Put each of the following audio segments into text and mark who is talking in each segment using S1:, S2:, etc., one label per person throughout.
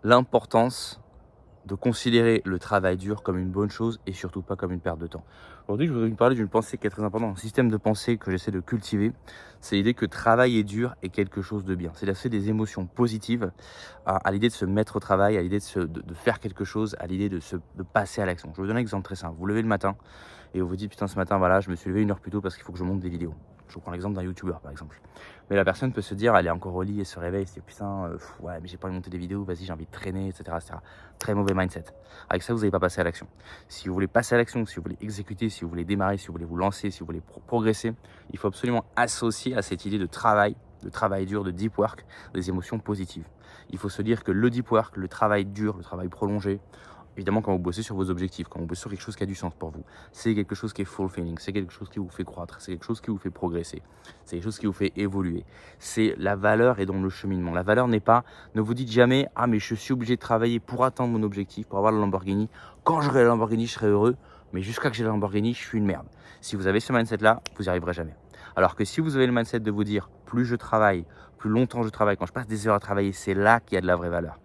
S1: l'importance de considérer le travail dur comme une bonne chose et surtout pas comme une perte de temps. Aujourd'hui, je voudrais vous parler d'une pensée qui est très importante, un système de pensée que j'essaie de cultiver. C'est l'idée que travailler dur est quelque chose de bien. C'est d'associer des émotions positives à l'idée de se mettre au travail, à l'idée de faire quelque chose, à l'idée de passer à l'action. Je vais vous donner un exemple très simple. Vous levez le matin et vous vous dites, putain, ce matin, voilà, je me suis levé 1 heure plus tôt parce qu'il faut que je monte des vidéos. Je vous prends l'exemple d'un youtubeur, par exemple. Mais la personne peut se dire, elle est encore au lit et se réveille, et se dit, putain, ouais, mais j'ai pas envie de monter des vidéos, vas-y, j'ai envie de traîner, etc., etc. Très mauvais mindset. Avec ça, vous n'allez pas passer à l'action. Si vous voulez passer à l'action, si vous voulez exécuter, si vous voulez démarrer, si vous voulez vous lancer, si vous voulez progresser, il faut absolument associer à cette idée de travail dur, de deep work, des émotions positives. Il faut se dire que le deep work, le travail dur, le travail prolongé, évidemment, quand vous bossez sur vos objectifs, quand vous bossez sur quelque chose qui a du sens pour vous, c'est quelque chose qui est fulfilling, c'est quelque chose qui vous fait croître, c'est quelque chose qui vous fait progresser, c'est quelque chose qui vous fait évoluer. C'est la valeur et donc le cheminement. La valeur n'est pas, ne vous dites jamais, ah mais je suis obligé de travailler pour atteindre mon objectif, pour avoir la Lamborghini. Quand j'aurai la Lamborghini, je serai heureux, mais jusqu'à que j'ai la Lamborghini, je suis une merde. Si vous avez ce mindset-là, vous n'y arriverez jamais. Alors que si vous avez le mindset de vous dire, plus je travaille, plus longtemps je travaille, quand je passe des heures à travailler, c'est là qu'il y a de la vraie valeur.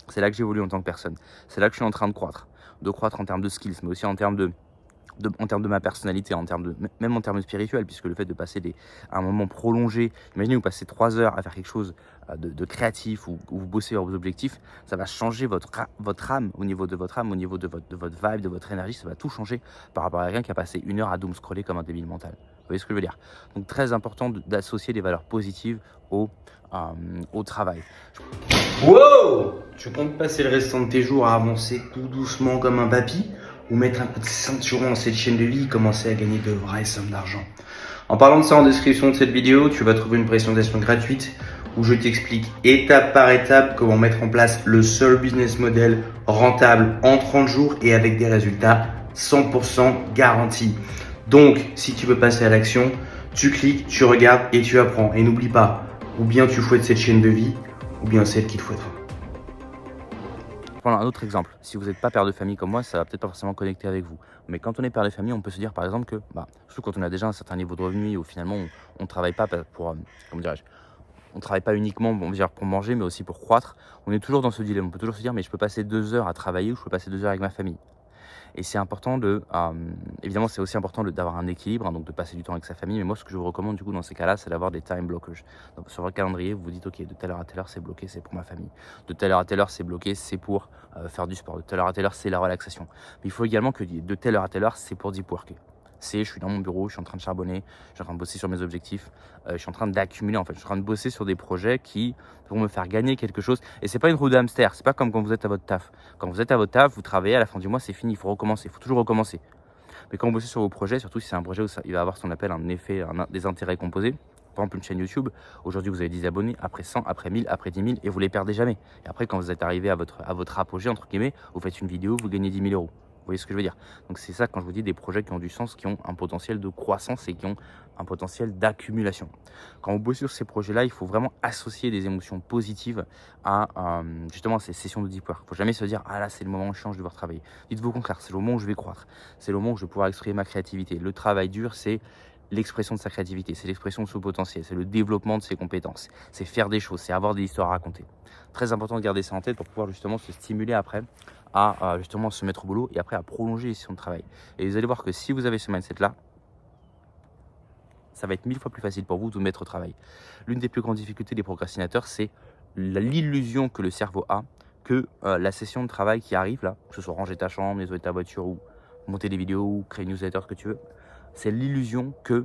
S1: C'est là que j'évolue en tant que personne. C'est là que je suis en train de croître. De croître en termes de skills, mais aussi en termes de ma personnalité, même en termes spirituels, puisque le fait de passer un moment prolongé, imaginez vous passez 3 heures à faire quelque chose de créatif ou vous bossez sur vos objectifs, ça va changer votre âme, au niveau de votre âme, au niveau de votre vibe, de votre énergie, ça va tout changer par rapport à quelqu'un qui a passé 1 heure à doom scroller comme un débile mental. Vous voyez ce que je veux dire? Donc très important d'associer des valeurs positives au travail.
S2: Wow! Tu comptes passer le restant de tes jours à avancer tout doucement comme un papy ou mettre un coup de ceinturon dans cette chaîne de vie et commencer à gagner de vraies sommes d'argent? En parlant de ça, en description de cette vidéo, tu vas trouver une présentation gratuite où je t'explique étape par étape comment mettre en place le seul business model rentable en 30 jours et avec des résultats 100% garantis. Donc, si tu veux passer à l'action, tu cliques, tu regardes et tu apprends. Et n'oublie pas, ou bien tu fouettes cette chaîne de vie, ou bien celle qui te fouettera.
S1: Prendre un autre exemple, si vous n'êtes pas père de famille comme moi, ça va peut-être pas forcément connecter avec vous. Mais quand on est père de famille, on peut se dire par exemple que, surtout quand on a déjà un certain niveau de revenu, où finalement on ne travaille pas pour, comment dirais-je, on ne travaille pas uniquement pour manger, mais aussi pour croître. On est toujours dans ce dilemme. On peut toujours se dire, mais je peux passer 2 heures à travailler ou je peux passer 2 heures avec ma famille. Et c'est important évidemment, c'est aussi important d'avoir un équilibre, hein, donc de passer du temps avec sa famille. Mais moi, ce que je vous recommande du coup dans ces cas-là, c'est d'avoir des time blockers. Donc sur votre calendrier, vous vous dites, ok, de telle heure à telle heure, c'est bloqué, c'est pour ma famille. De telle heure à telle heure, c'est bloqué, c'est pour faire du sport. De telle heure à telle heure, c'est la relaxation. Mais il faut également que de telle heure à telle heure, c'est pour deep worker. Je suis dans mon bureau, je suis en train de charbonner, je suis en train de bosser sur mes objectifs, je suis en train d'accumuler, en fait, je suis en train de bosser sur des projets qui vont me faire gagner quelque chose. Et c'est pas une roue de hamster, c'est pas comme quand vous êtes à votre taf. Quand vous êtes à votre taf, vous travaillez, à la fin du mois, c'est fini, il faut recommencer, il faut toujours recommencer. Mais quand vous bossez sur vos projets, surtout si c'est un projet où il va avoir ce qu'on appelle un effet, des intérêts composés, par exemple une chaîne YouTube, aujourd'hui vous avez 10 abonnés, après 100, après 1000, après 10 000, et vous les perdez jamais. Et après, quand vous êtes arrivé à votre apogée, entre guillemets, vous faites une vidéo, vous gagnez 10 000 euros. Vous voyez ce que je veux dire? Donc c'est ça quand je vous dis des projets qui ont du sens, qui ont un potentiel de croissance et qui ont un potentiel d'accumulation. Quand vous bossez sur ces projets-là, il faut vraiment associer des émotions positives à justement ces sessions de deep work. Il ne faut jamais se dire, ah là c'est le moment où je change de devoir travailler. Dites-vous au contraire, c'est le moment où je vais croître. C'est le moment où je vais pouvoir exprimer ma créativité. Le travail dur, c'est l'expression de sa créativité, c'est l'expression de son potentiel, c'est le développement de ses compétences, c'est faire des choses, c'est avoir des histoires à raconter. Très important de garder ça en tête pour pouvoir justement se stimuler après à justement se mettre au boulot et après à prolonger les sessions de travail. Et vous allez voir que si vous avez ce mindset-là, ça va être 1000 fois plus facile pour vous de vous mettre au travail. L'une des plus grandes difficultés des procrastinateurs, c'est l'illusion que le cerveau a que la session de travail qui arrive là, que ce soit ranger ta chambre, nettoyer ta voiture ou monter des vidéos ou créer une newsletter, ce que tu veux, c'est l'illusion que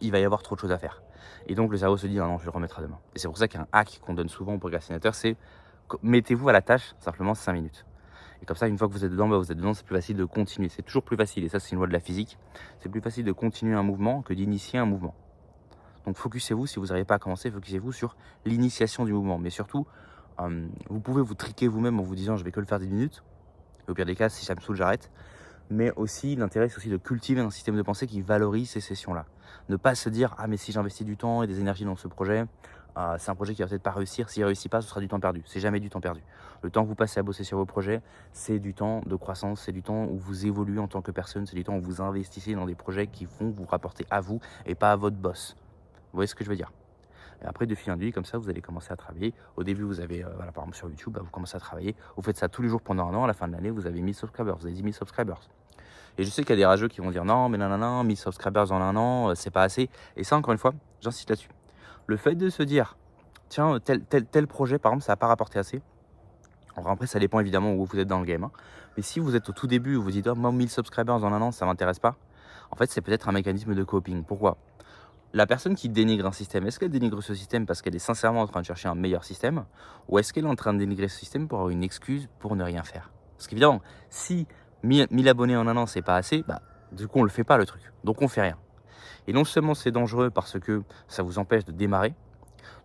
S1: il va y avoir trop de choses à faire. Et donc le cerveau se dit non, je vais le remettre à demain. Et c'est pour ça qu'il y a un hack qu'on donne souvent aux procrastinateurs, c'est mettez-vous à la tâche simplement 5 minutes. Et comme ça, une fois que vous êtes dedans, vous êtes dedans, c'est plus facile de continuer. C'est toujours plus facile, et ça c'est une loi de la physique, c'est plus facile de continuer un mouvement que d'initier un mouvement. Donc focussez-vous, si vous n'arrivez pas à commencer, focussez-vous sur l'initiation du mouvement. Mais surtout, vous pouvez vous triquer vous-même en vous disant je vais que le faire 10 minutes. Et au pire des cas, si ça me saoule, j'arrête. Mais aussi, l'intérêt, c'est aussi de cultiver un système de pensée qui valorise ces sessions-là. Ne pas se dire, ah mais si j'investis du temps et des énergies dans ce projet, c'est un projet qui va peut-être pas réussir. S'il ne réussit pas, ce sera du temps perdu. C'est jamais du temps perdu. Le temps que vous passez à bosser sur vos projets, c'est du temps de croissance, c'est du temps où vous évoluez en tant que personne, c'est du temps où vous investissez dans des projets qui vont vous rapporter à vous et pas à votre boss. Vous voyez ce que je veux dire? Et après, de fil en aiguille, comme ça, vous allez commencer à travailler. Au début, vous avez, voilà, par exemple sur YouTube, bah, vous commencez à travailler. Vous faites ça tous les jours pendant un an. À la fin de l'année, vous avez 1000 subscribers, vous avez 10 000 subscribers. Et je sais qu'il y a des rageux qui vont dire non, mais non, 1000 subscribers en un an, c'est pas assez. Et ça, encore une fois, j'insiste là-dessus. Le fait de se dire, tiens, tel projet, par exemple, ça n'a pas rapporté assez. Alors après, ça dépend évidemment où vous êtes dans le game. Hein. Mais si vous êtes au tout début, vous dites, oh, moi, 1000 subscribers en un an, ça m'intéresse pas. En fait, c'est peut-être un mécanisme de coping. Pourquoi? La personne qui dénigre un système, est-ce qu'elle dénigre ce système parce qu'elle est sincèrement en train de chercher un meilleur système? Ou est-ce qu'elle est en train de dénigrer ce système pour avoir une excuse pour ne rien faire? Parce qu'évidemment, si 1000 abonnés en un an, c'est pas assez, bah, du coup, on le fait pas le truc. Donc, on fait rien. Et non seulement c'est dangereux parce que ça vous empêche de démarrer,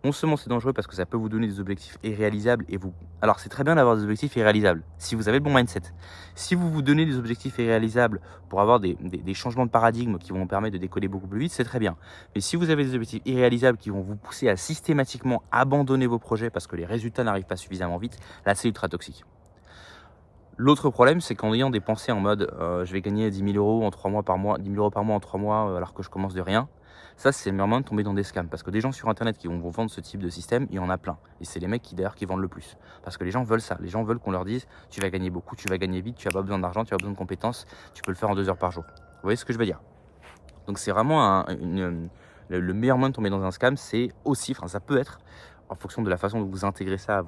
S1: non seulement c'est dangereux parce que ça peut vous donner des objectifs irréalisables et vous... Alors c'est très bien d'avoir des objectifs irréalisables si vous avez le bon mindset. Si vous vous donnez des objectifs irréalisables pour avoir des changements de paradigme qui vont vous permettre de décoller beaucoup plus vite, c'est très bien. Mais si vous avez des objectifs irréalisables qui vont vous pousser à systématiquement abandonner vos projets parce que les résultats n'arrivent pas suffisamment vite, là c'est ultra toxique. L'autre problème, c'est qu'en ayant des pensées en mode je vais gagner 10 000 euros en 3 mois par mois, 10 000 euros par mois en 3 mois alors que je commence de rien, ça c'est le meilleur moyen de tomber dans des scams. Parce que des gens sur internet qui vont vous vendre ce type de système, il y en a plein. Et c'est les mecs qui d'ailleurs qui vendent le plus. Parce que les gens veulent ça. Les gens veulent qu'on leur dise tu vas gagner beaucoup, tu vas gagner vite, tu n'as pas besoin d'argent, tu as besoin de compétences, tu peux le faire en 2 heures par jour. Vous voyez ce que je veux dire? Donc c'est vraiment le meilleur moyen de tomber dans un scam, c'est aussi, enfin ça peut être, en fonction de la façon dont vous intégrez ça à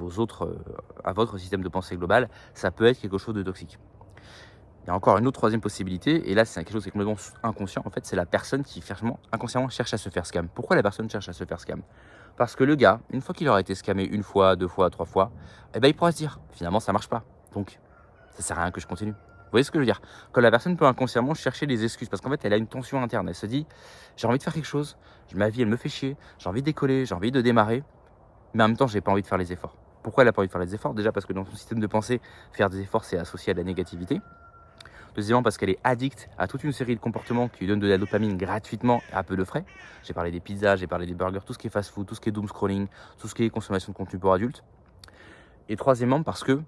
S1: à votre système de pensée global, ça peut être quelque chose de toxique. Il y a encore une autre troisième possibilité, et là c'est quelque chose qui est complètement inconscient, en fait c'est la personne qui inconsciemment cherche à se faire scam. Pourquoi la personne cherche à se faire scam? Parce que le gars, une fois qu'il aura été scamé une fois, 2 fois, 3 fois, eh ben, il pourra se dire, finalement ça marche pas, donc ça sert à rien que je continue. Vous voyez ce que je veux dire? Quand la personne peut inconsciemment chercher des excuses, parce qu'en fait elle a une tension interne, elle se dit, j'ai envie de faire quelque chose, ma vie elle me fait chier, j'ai envie de décoller, j'ai envie de démarrer, mais en même temps j'ai pas envie de faire les efforts. Pourquoi elle n'a pas envie de faire les efforts? Déjà parce que dans son système de pensée, faire des efforts c'est associé à de la négativité. Deuxièmement, parce qu'elle est addicte à toute une série de comportements qui lui donnent de la dopamine gratuitement et à peu de frais. J'ai parlé des pizzas, j'ai parlé des burgers, tout ce qui est fast-food, tout ce qui est doom scrolling, tout ce qui est consommation de contenu pour adultes. Et troisièmement, parce que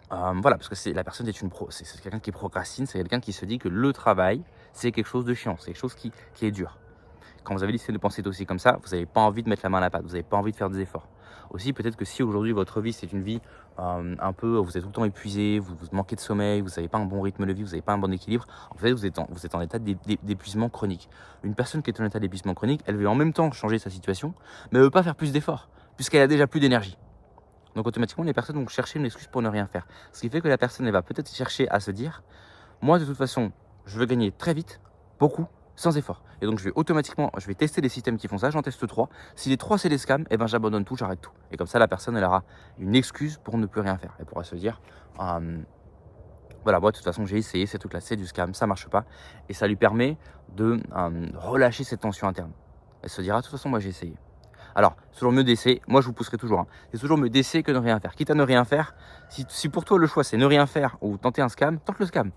S1: voilà, parce que la personne c'est quelqu'un qui procrastine, c'est quelqu'un qui se dit que le travail, c'est quelque chose de chiant, c'est quelque chose qui est dur. Quand vous avez des systèmes de pensée aussi comme ça, vous n'avez pas envie de mettre la main à la pâte, vous n'avez pas envie de faire des efforts. Aussi, peut-être que si aujourd'hui votre vie c'est une vie un peu, vous êtes tout le temps épuisé, vous manquez de sommeil, vous n'avez pas un bon rythme de vie, vous n'avez pas un bon équilibre, en fait vous êtes en état d'épuisement chronique. Une personne qui est en état d'épuisement chronique, elle veut en même temps changer sa situation, mais elle ne veut pas faire plus d'efforts, puisqu'elle a déjà plus d'énergie. Donc automatiquement, les personnes vont chercher une excuse pour ne rien faire. Ce qui fait que la personne elle va peut-être chercher à se dire, moi de toute façon, je veux gagner très vite, beaucoup, sans effort. Et donc je vais tester des systèmes qui font ça, j'en teste 3. Si les 3 c'est des scams, eh ben j'abandonne tout, j'arrête tout. Et comme ça la personne elle aura une excuse pour ne plus rien faire. Elle pourra se dire voilà, moi de toute façon j'ai essayé, ces trucs-là c'est du scam, ça marche pas. Et ça lui permet de relâcher cette tension interne. Elle se dira de toute façon moi j'ai essayé. Alors, c'est toujours mieux d'essayer, moi je vous pousserai toujours, hein. C'est toujours mieux d'essayer que de ne rien faire. Quitte à ne rien faire, si pour toi le choix c'est ne rien faire ou tenter un scam, tente le scam.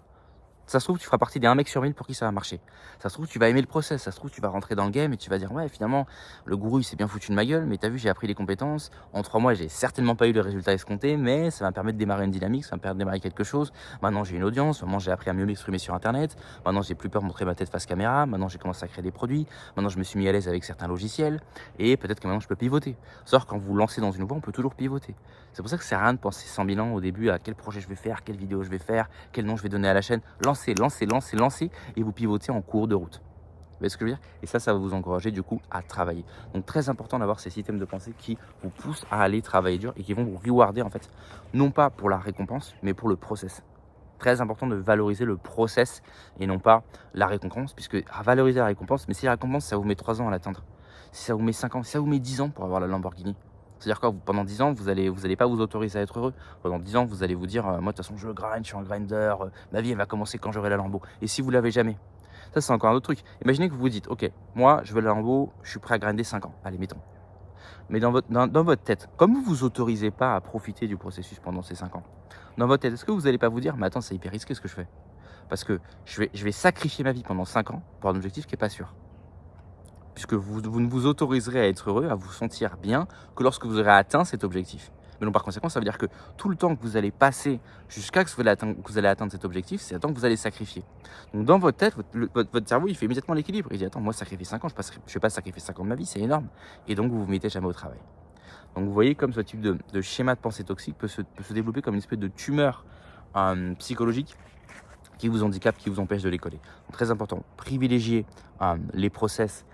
S1: Ça se trouve, tu feras partie des 1 mec sur 1000 pour qui ça va marcher. Ça se trouve, tu vas aimer le process. Ça se trouve, tu vas rentrer dans le game et tu vas dire, ouais, finalement, le gourou, il s'est bien foutu de ma gueule, mais t'as vu, j'ai appris les compétences. En 3 mois, j'ai certainement pas eu le résultat escompté, mais ça va me permettre de démarrer une dynamique, ça va me permettre de démarrer quelque chose. Maintenant, j'ai une audience. Maintenant, j'ai appris à mieux m'exprimer sur Internet. Maintenant, j'ai plus peur de montrer ma tête face caméra. Maintenant, j'ai commencé à créer des produits. Maintenant, je me suis mis à l'aise avec certains logiciels. Et peut-être que maintenant, je peux pivoter. Sauf quand vous lancez dans une voie, on peut toujours pivoter. C'est pour ça que ça sert à rien de penser 100 000 ans au début à quel projet je vais faire, quelle vidéo je vais faire, quel nom je vais donner à la chaîne. Lancez et vous pivotez en cours de route. Vous voyez ce que je veux dire? Et ça va vous encourager du coup à travailler. Donc très important d'avoir ces systèmes de pensée qui vous poussent à aller travailler dur et qui vont vous rewarder en fait, non pas pour la récompense, mais pour le process. Très important de valoriser le process et non pas la récompense, puisque à valoriser la récompense, mais si la récompense ça vous met 3 ans à l'atteindre, si ça vous met 5 ans, si ça vous met 10 ans pour avoir la Lamborghini, c'est-à-dire quoi, pendant 10 ans, vous allez pas vous autoriser à être heureux. Pendant 10 ans, vous allez vous dire, moi de toute façon, je grind, je suis un grinder, ma vie elle va commencer quand j'aurai la Lambo. Et si vous l'avez jamais, ça c'est encore un autre truc. Imaginez que vous vous dites, ok, moi je veux la Lambo, je suis prêt à grinder 5 ans. Allez, mettons. Mais dans votre tête, comme vous vous autorisez pas à profiter du processus pendant ces 5 ans, dans votre tête, est-ce que vous n'allez pas vous dire, mais attends, c'est hyper risqué ce que je fais? Parce que je vais sacrifier ma vie pendant 5 ans pour un objectif qui n'est pas sûr. Puisque vous ne vous autoriserez à être heureux, à vous sentir bien, que lorsque vous aurez atteint cet objectif. Mais donc par conséquent, ça veut dire que tout le temps que vous allez passer jusqu'à ce que vous allez atteindre cet objectif, c'est le temps que vous allez sacrifier. Donc dans votre tête, votre cerveau, il fait immédiatement l'équilibre. Il dit, attends, moi, sacrifier 5 ans, je ne vais pas sacrifier 5 ans de ma vie, c'est énorme. Et donc, vous vous mettez jamais au travail. Donc vous voyez comme ce type de schéma de pensée toxique peut se développer comme une espèce de tumeur psychologique qui vous handicape, qui vous empêche de les coller. Donc, très important, privilégier les process,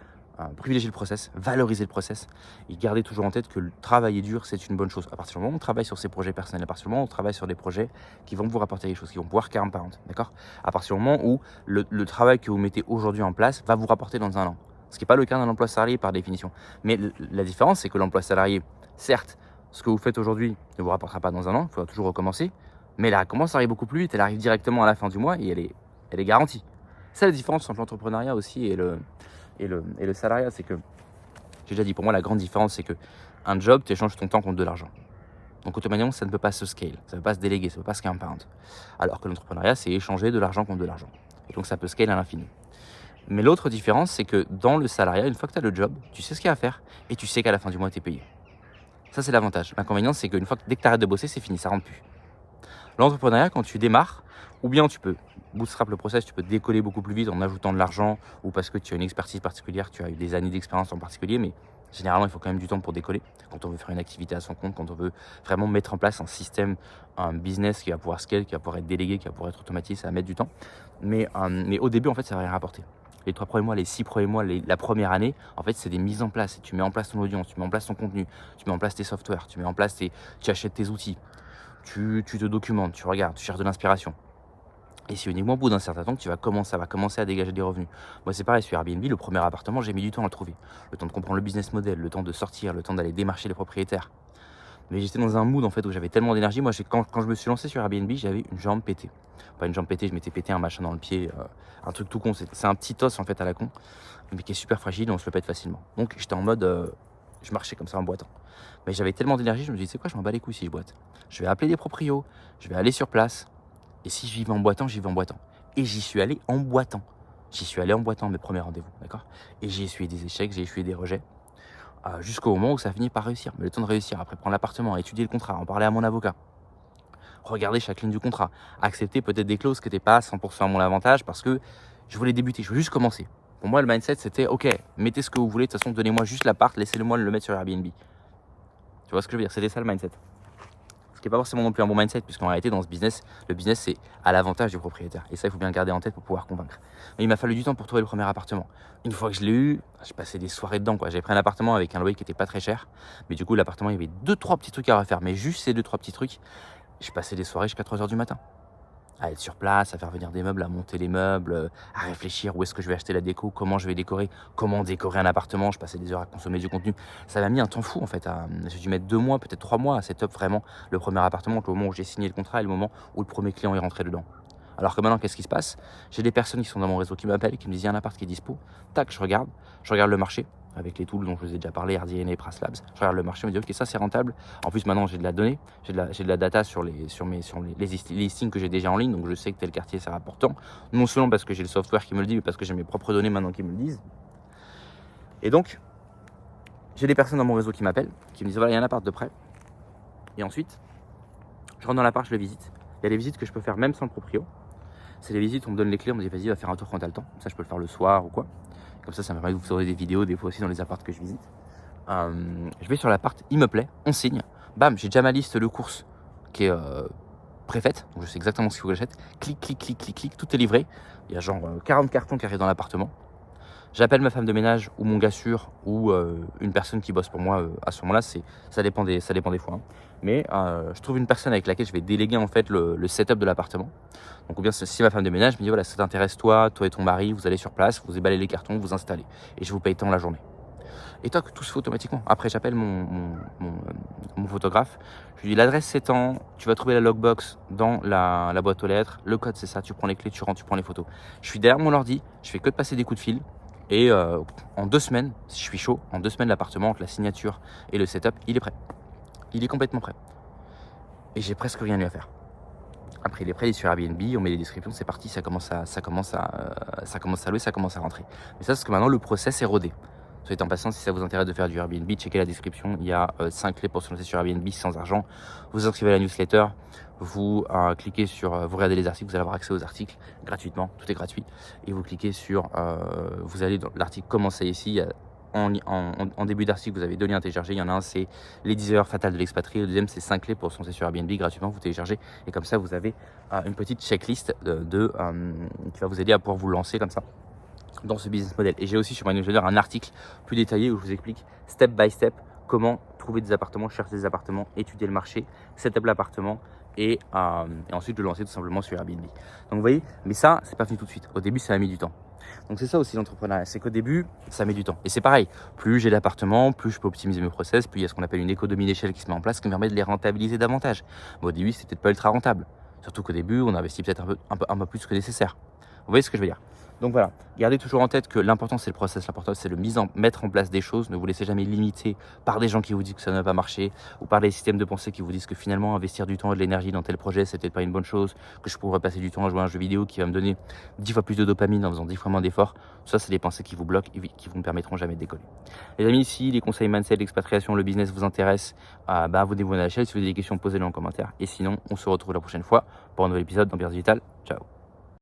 S1: privilégier le process, valoriser le process et garder toujours en tête que le travail est dur, c'est une bonne chose. À partir du moment où on travaille sur ses projets personnels, à partir du moment où on travaille sur des projets qui vont vous rapporter des choses, qui vont pouvoir compound, d'accord. À partir du moment où le travail que vous mettez aujourd'hui en place va vous rapporter dans un an. Ce qui n'est pas le cas d'un emploi salarié par définition. Mais la différence, c'est que l'emploi salarié, certes, ce que vous faites aujourd'hui ne vous rapportera pas dans un an, il faudra toujours recommencer. Mais la récompense arrive beaucoup plus vite, elle arrive directement à la fin du mois et elle est garantie. C'est la différence entre l'entrepreneuriat aussi et le salariat. C'est que, j'ai déjà dit, pour moi, la grande différence, c'est qu'un job, tu échanges ton temps contre de l'argent. Donc automatiquement, ça ne peut pas se scale, ça ne peut pas se déléguer, ça ne peut pas se compound. Alors que l'entrepreneuriat, c'est échanger de l'argent contre de l'argent. Et donc ça peut scale à l'infini. Mais l'autre différence, c'est que dans le salariat, une fois que tu as le job, tu sais ce qu'il y a à faire et tu sais qu'à la fin du mois, tu es payé. Ça, c'est l'avantage. L'inconvénient, c'est qu'une fois que dès que tu arrêtes de bosser, c'est fini, ça ne rentre plus. L'entrepreneuriat, quand tu démarres, ou bien tu peux bootstrap le process, tu peux décoller beaucoup plus vite en ajoutant de l'argent ou parce que tu as une expertise particulière, tu as eu des années d'expérience en particulier, mais généralement, il faut quand même du temps pour décoller. Quand on veut faire une activité à son compte, quand on veut vraiment mettre en place un système, un business qui va pouvoir scale, qui va pouvoir être délégué, qui va pouvoir être automatisé, ça va mettre du temps. Mais au début, en fait, ça va rien rapporter. Les 3 premiers mois, les 6 premiers mois, la première année, en fait, c'est des mises en place. Tu mets en place ton audience, tu mets en place ton contenu, tu mets en place tes softwares, tu mets en place tu achètes tes outils. Tu te documentes, tu regardes, tu cherches de l'inspiration. Et c'est uniquement au bout d'un certain temps que ça va commencer à dégager des revenus. Moi, c'est pareil, sur Airbnb, le premier appartement, j'ai mis du temps à le trouver. Le temps de comprendre le business model, le temps de sortir, le temps d'aller démarcher les propriétaires. Mais j'étais dans un mood en fait où j'avais tellement d'énergie. Moi, quand je me suis lancé sur Airbnb, j'avais une jambe pétée. Pas une jambe pétée, je m'étais pété un machin dans le pied, un truc tout con. C'est un petit os en fait à la con, mais qui est super fragile et on se le pète facilement. Donc j'étais en mode, je marchais comme ça en boitant. Mais j'avais tellement d'énergie, je me dis, c'est quoi, je m'en bats les couilles si je boite. Je vais appeler des proprios, je vais aller sur place. Et si j'y vais en boitant, j'y vais en boitant. Et j'y suis allé en boitant. J'y suis allé en boitant mes premiers rendez-vous, d'accord. Et j'ai essuyé des échecs, j'ai essuyé des rejets. Jusqu'au moment où ça finit par réussir. Mais le temps de réussir, après prendre l'appartement, étudier le contrat, en parler à mon avocat, regarder chaque ligne du contrat, accepter peut-être des clauses qui n'étaient pas 100% à mon avantage parce que je voulais débuter, je voulais juste commencer. Pour moi, le mindset, c'était ok, mettez ce que vous voulez, de toute façon, donnez-moi juste l'appart, laissez-le-moi le mettre sur Airbnb. Tu vois ce que je veux dire? C'était ça le mindset. Ce qui n'est pas forcément non plus un bon mindset, puisqu'en réalité, dans ce business, le business, c'est à l'avantage du propriétaire. Et ça, il faut bien le garder en tête pour pouvoir convaincre. Mais il m'a fallu du temps pour trouver le premier appartement. Une fois que je l'ai eu, j'ai passé des soirées dedans, quoi. J'avais pris un appartement avec un loyer qui n'était pas très cher. Mais du coup, l'appartement, il y avait 2-3 petits trucs à refaire. Mais juste ces 2-3 petits trucs, j'ai passé des soirées jusqu'à 3h du matin. À être sur place, à faire venir des meubles, à monter les meubles, à réfléchir où est-ce que je vais acheter la déco, comment je vais décorer, comment décorer un appartement. Je passais des heures à consommer du contenu. Ça m'a mis un temps fou en fait. J'ai dû mettre 2 mois, peut-être 3 mois à setup vraiment le premier appartement, entre le moment où j'ai signé le contrat et le moment où le premier client est rentré dedans. Alors que maintenant, qu'est-ce qui se passe? J'ai des personnes qui sont dans mon réseau qui m'appellent, qui me disent il y a un appart qui est dispo. Tac, je regarde le marché avec les tools dont je vous ai déjà parlé, RDNA, Price Labs. Je regarde le marché, je me dis ok, ça c'est rentable. En plus maintenant j'ai de la donnée, j'ai de la data sur les listings que j'ai déjà en ligne, donc je sais que tel quartier c'est important. Non seulement parce que j'ai le software qui me le dit, mais parce que j'ai mes propres données maintenant qui me le disent. Et donc j'ai des personnes dans mon réseau qui m'appellent, qui me disent voilà, il y a un appart de près. Et ensuite, je rentre dans l'appart, je le visite. Il y a des visites que je peux faire même sans le proprio. C'est des visites, on me donne les clés, on me dit vas-y, va faire un tour quand t'as le temps. Ça, je peux le faire le soir ou quoi. Comme ça me permet de vous faire des vidéos, des fois aussi dans les apparts que je visite. Je vais sur l'appart, il me plaît, on signe. Bam, j'ai déjà ma liste de courses qui est préfaite. Donc je sais exactement ce qu'il faut que j'achète. Clic, clic, clic, clic, clic, tout est livré. Il y a genre 40 cartons qui arrivent dans l'appartement. J'appelle ma femme de ménage ou mon gars sûr ou une personne qui bosse pour moi à ce moment-là. Ça dépend des fois. Hein. Mais je trouve une personne avec laquelle je vais déléguer en fait le setup de l'appartement. Donc ou bien si ma femme de ménage me dit voilà, ça t'intéresse toi et ton mari, vous allez sur place, vous éballez les cartons, vous installez et je vous paye tant la journée. Et toi, tout se fait automatiquement. Après, j'appelle mon photographe. Je lui dis l'adresse c'est tant, tu vas trouver la logbox dans la boîte aux lettres. Le code c'est ça, tu prends les clés, tu rentres, tu prends les photos. Je suis derrière mon ordi, je fais que de passer des coups de fil. Et en 2 semaines, si je suis chaud, en 2 semaines, l'appartement entre la signature et le setup, il est prêt. Il est complètement prêt. Et j'ai presque rien eu à faire. Après, il est prêt, il est sur Airbnb, on met les descriptions, c'est parti, ça commence à louer, ça commence à rentrer. Mais ça, c'est parce que maintenant, le process est rodé. Soyez en passant, si ça vous intéresse de faire du Airbnb, checkez la description. Il y a 5 clés pour se lancer sur Airbnb sans argent. Vous inscrivez à la newsletter, vous cliquez sur, vous regardez les articles, vous allez avoir accès aux articles gratuitement, tout est gratuit. Et vous cliquez sur, vous allez dans l'article Commencez ici. Il y a en début d'article, vous avez 2 liens à télécharger. Il y en a un, c'est les 10 heures fatales de l'expatrié. Le deuxième, c'est 5 clés pour se lancer sur Airbnb gratuitement. Vous téléchargez et comme ça, vous avez une petite checklist qui va vous aider à pouvoir vous lancer comme ça dans ce business model. Et j'ai aussi sur ma newsletter un article plus détaillé où je vous explique step by step comment trouver des appartements, chercher des appartements, étudier le marché, setup l'appartement et ensuite le lancer tout simplement sur Airbnb. Donc vous voyez, mais ça, c'est pas fini tout de suite. Au début, ça a mis du temps. Donc c'est ça aussi l'entrepreneuriat, c'est qu'au début, ça met du temps. Et c'est pareil, plus j'ai d'appartements, plus je peux optimiser mes process, plus il y a ce qu'on appelle une économie d'échelle qui se met en place, qui me permet de les rentabiliser davantage. Mais au début, c'était peut-être pas ultra rentable. Surtout qu'au début, on investit peut-être un peu plus que nécessaire. Vous voyez ce que je veux dire? Donc voilà, gardez toujours en tête que l'important c'est le process, l'important c'est de mettre en place des choses. Ne vous laissez jamais limiter par des gens qui vous disent que ça ne va pas marcher ou par des systèmes de pensée qui vous disent que finalement investir du temps et de l'énergie dans tel projet c'est peut-être pas une bonne chose, que je pourrais passer du temps à jouer à un jeu vidéo qui va me donner 10 fois plus de dopamine en faisant 10 fois moins d'efforts. Ça c'est des pensées qui vous bloquent et qui vous ne permettront jamais de décoller. Les amis, si les conseils mindset, l'expatriation, le business vous intéressent, abonnez-vous à la chaîne. Si vous avez des questions, posez-les en commentaire. Et sinon, on se retrouve la prochaine fois pour un nouvel épisode d'Ambiance Digital. Ciao.